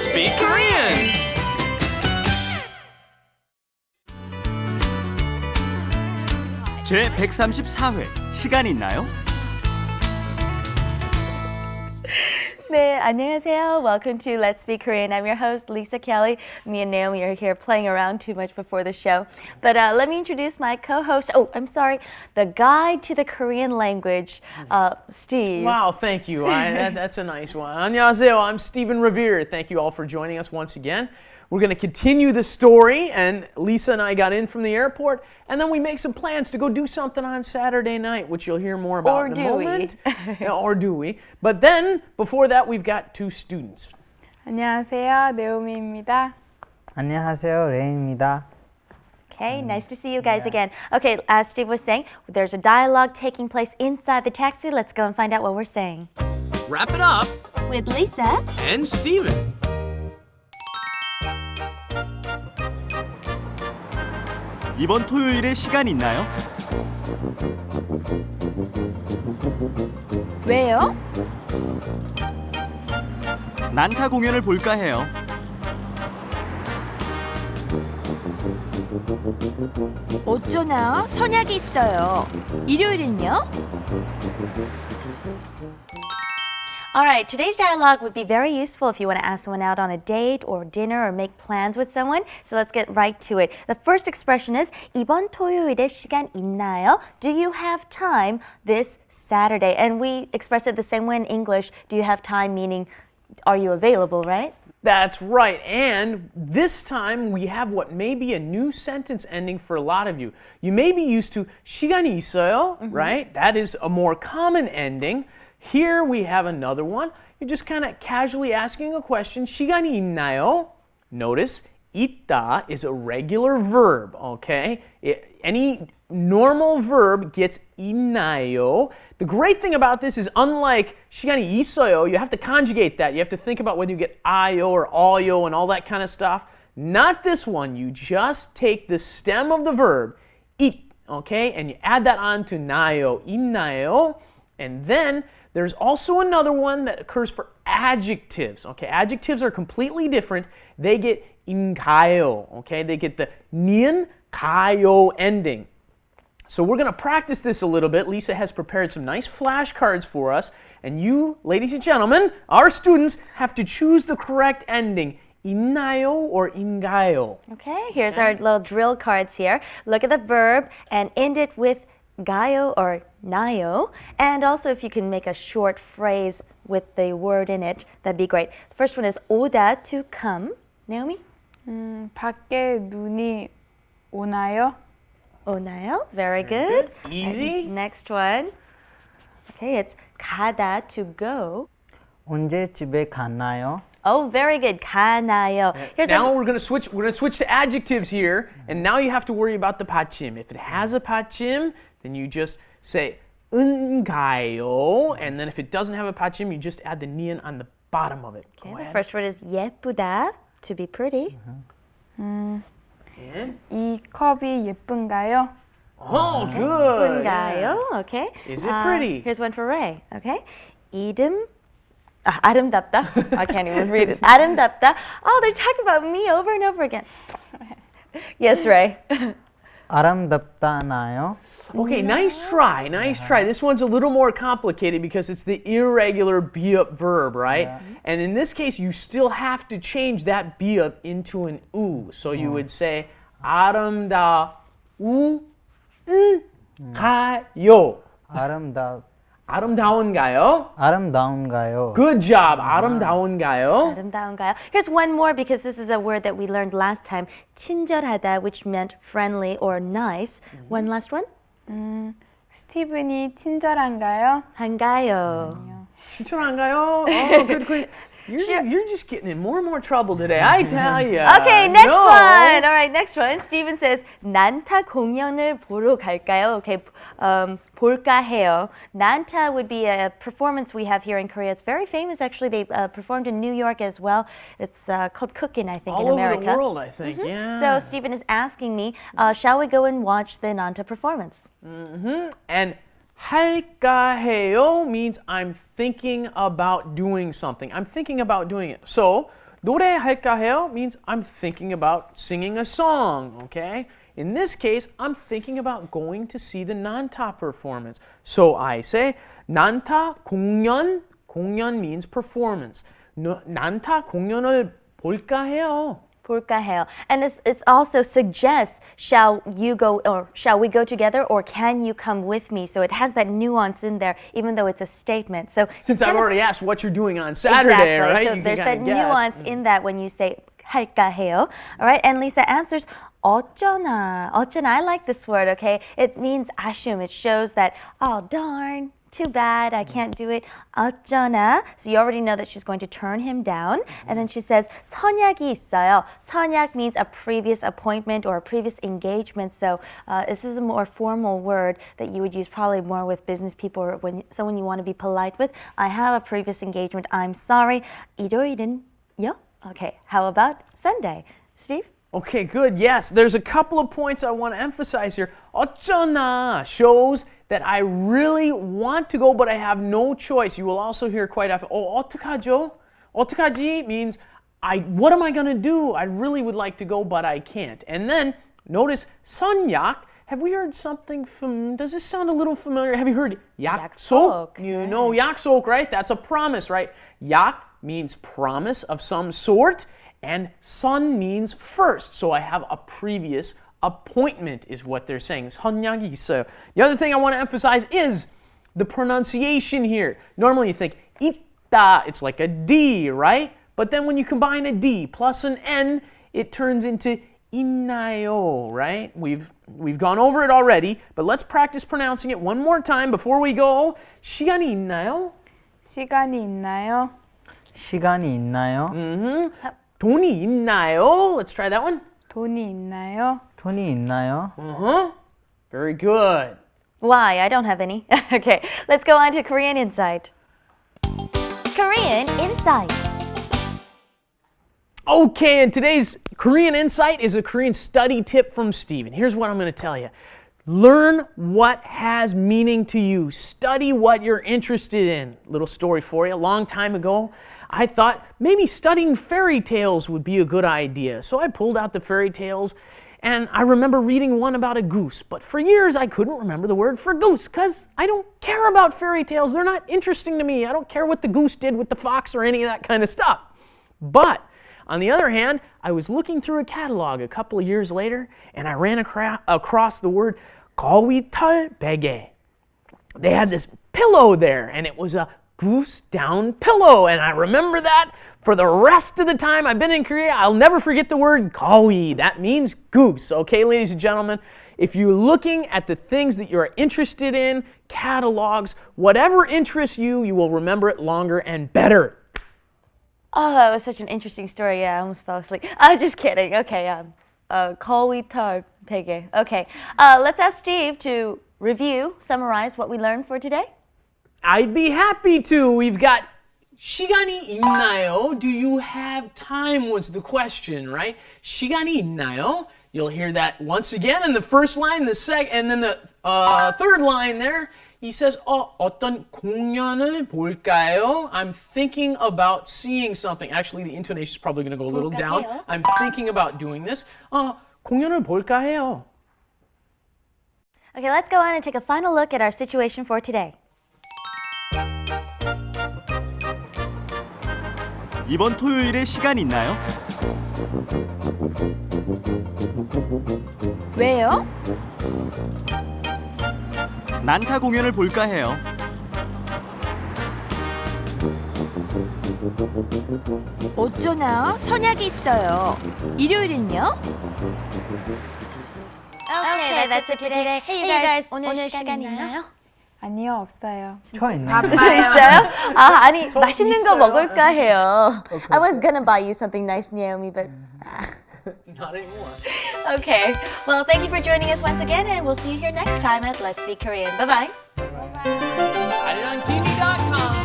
speak Korean! 제 134회 시간 있나요? 네, 안녕하세요. Welcome to Let's Speak Korean. I'm your host, Lisa Kelly. Me and Naomi are here playing around too much before the show. But let me introduce my co-host. Oh, I'm sorry. The guide to the Korean language, Steve. Wow, thank you. That's a nice one. 안녕하세요. I'm Stephen Revere. Thank you all for joining us once again. We're going to continue the story, and Lisa and I got in from the airport, and then we make some plans to go do something on Saturday night, which you'll hear more about in a moment. Or do we? But then, before that, we've got two students. 안녕하세요, 네오미입니다. 안녕하세요, 레이입니다. Okay, nice to see you guys again. Okay, as Steve was saying, there's a dialogue taking place inside the taxi. Let's go and find out what we're saying. Wrap it up. With Lisa And Steven. 이번 토요일에 시간 있나요? 왜요? 난타 공연을 볼까 해요. 어쩌나 선약이 있어요. 일요일은요? All right, today's dialogue would be very useful if you want to ask someone out on a date or dinner or make plans with someone. So let's get right to it. The first expression is 이번 토요일에 시간 있나요? Do you have time this Saturday? And we express it the same way in English. Do you have time meaning are you available, right? That's right. And this time we have what may be a new sentence ending for a lot of you. You may be used to 시간이 있어요, right? That is a more common ending. Here we have another one. You're just kind of casually asking a question. 시간이 있나요? Notice, 있다 is a regular verb, okay? Any normal verb gets 있나요. The great thing about this is unlike 시간이 있어요, you have to conjugate that. You have to think about whether you get 아요 or 어요 and all that kind of stuff. Not this one. You just take the stem of the verb, 있, okay? And you add that on to 나요, 있나요. And then there's also another one that occurs for adjectives. Okay, adjectives are completely different. They get 인가요. Okay, they get the 니은 가요 ending. So we're going to practice this a little bit. Lisa has prepared some nice flashcards for us, and you, ladies and gentlemen, our students, have to choose the correct ending. 있나요 or 인가요? Okay, here's our little drill cards here. Look at the verb and end it with 가요 or 나요. And also if you can make a short phrase with the word in it, that'd be great. The first one is 오다, to come. Naomi? 밖에 눈이 오나요? 오나요? Very good. Easy. And next one. Okay, it's 가다, to go. 언제 집에 가나요? Oh, very good. 가나요. Here's Now we're going to switch to adjectives here, and now you have to worry about the 받침. If it has a 받침, then you just say 은가요, and then if it doesn't have a 받침, you just add the nian on the bottom of it. Go the ahead. first word is 예쁘다, to be pretty. And? 이 컵이 예쁜가요? Oh, good. 예쁜가요? Okay. Is it pretty? Here's one for Ray. Okay. 이름 아름답다. I can't even read it. 아름답다. Oh, they're talking about me over and over again. Yes, Ray. 아름답다나요? Okay, nice try, nice try. This one's a little more complicated because it's the irregular be-up verb, right? Yeah. And in this case, you still have to change that be-up into an u. So you would say 아름다운가요? 아름다운가요? Good job. 아름다운가요? 아름다운가요? Here's one more because this is a word that we learned last time. 친절하다, which meant friendly or nice. One last one. 스티븐이 친절한가요? 한가요. 친절한가요? Oh, good. You're just getting in more and more trouble today, I tell you. Okay, next No. one. All right, next one. Steven says, 난타 공연을 보러 갈까요? Okay, 볼까 해요. 난타 would be a performance we have here in Korea. It's very famous, actually. They performed in New York as well. It's called Cookin', I think, All in over America. the world, I think, yeah. So Steven is asking me, shall we go and watch the Nanta performance? And 할까 해요 means I'm thinking about doing something. I'm thinking about doing it. So 노래할까 해요 means I'm thinking about singing a song, okay? In this case, I'm thinking about going to see the Nanta performance. So I say Nanta 공연, 공연 means performance. 난타 공연을 볼까 해요. 볼까 해요. And it's also suggests, shall you go or shall we go together or can you come with me? So it has that nuance in there, even though it's a statement. So Since it's I've kind of- already asked what you're doing on Saturday, exactly. right? So You can there's kinda that guess. nuance in that when you say 할까 해요. All right, and Lisa answers 어쩌나. 어쩌나, I like this word, okay? It means assume. It shows that, oh, darn, too bad, I can't do it. 어쩌나. So you already know that she's going to turn him down. And then she says, 선약이 있어요. 선약 means a previous appointment or a previous engagement. So this is a more formal word that you would use probably more with business people or when someone you want to be polite with. I have a previous engagement. I'm sorry. 일요일은요? Okay, how about Sunday? Steve? Okay, good. Yes, there's a couple of points I want to emphasize here. 어쩌나 shows that I really want to go, but I have no choice. You will also hear quite often, 어떡하죠? 어떡하지 means, what am I going to do? I really would like to go, but I can't. And then, notice, 선약. Have we heard something from, does this sound a little familiar? Have you heard 약속? 약속, You know 약속, right? That's a promise, right? 약 means promise of some sort, and 선 means first. So I have a previous appointment is what they're saying. 선약이 있어요. The other thing I want to emphasize is the pronunciation here. Normally you think 있다, it's like a D, right? But then when you combine a D plus an N, it turns into 있나요, right? We've gone over it already, but let's practice pronouncing it one more time before we go. 시간이 있나요? 시간이 있나요? 시간이 있나요? 돈이 있나요? Let's try that one. 돈이 있나요? 돈이 있나요? Very good. Why? I don't have any. Okay, let's go on to Korean Insight. Korean Insight. Okay, and today's Korean Insight is a Korean study tip from Steven. Here's what I'm going to tell you. Learn what has meaning to you. Study what you're interested in. Little story for you. A long time ago, I thought maybe studying fairy tales would be a good idea. So I pulled out the fairy tales, and I remember reading one about a goose. But for years, I couldn't remember the word for goose because I don't care about fairy tales. They're not interesting to me. I don't care what the goose did with the fox or any of that kind of stuff. But on the other hand, I was looking through a catalog a couple of years later, and I ran across the word 거위털 베개. They had this pillow there, and it was a goose down pillow, and I remember that for the rest of the time I've been in Korea. I'll never forget the word 거위. That means goose. Okay, ladies and gentlemen, if you're looking at the things that you're interested in, catalogs, whatever interests you, you will remember it longer and better. Oh, that was such an interesting story. Yeah, I almost fell asleep. I was just kidding. Okay, 거위털 베개. Okay, let's ask Steve to review, summarize what we learned for today. I'd be happy to. We've got 시간이 있나요? Do you have time was the question, right? 시간이 있나요? You'll hear that once again in the first line, the second, and then the third line there. He says, 어떤 공연을 볼까요? I'm thinking about seeing something. Actually, the intonation is probably going to go a little down. 볼까요? I'm thinking about doing this. 공연을 볼까 해요. Okay, let's go on and take a final look at our situation for today. 이번 토요일에 시간 있나요? 왜요? 난타 공연을 볼까 해요. 어쩌나 선약이 있어요. 일요일은요? Okay, that's it for today. Hey, you guys, 오늘 시간 있나요? 아니요, 없어요. 저 있나요? 있어요? 아니, 맛있는 거 있어요. 먹을까 해요. I was gonna buy you something nice, Naomi, but Not anymore. okay. Well, thank you for joining us once again, and we'll see you here next time at Let's Be Korean. Bye-bye. 아리랑TV.com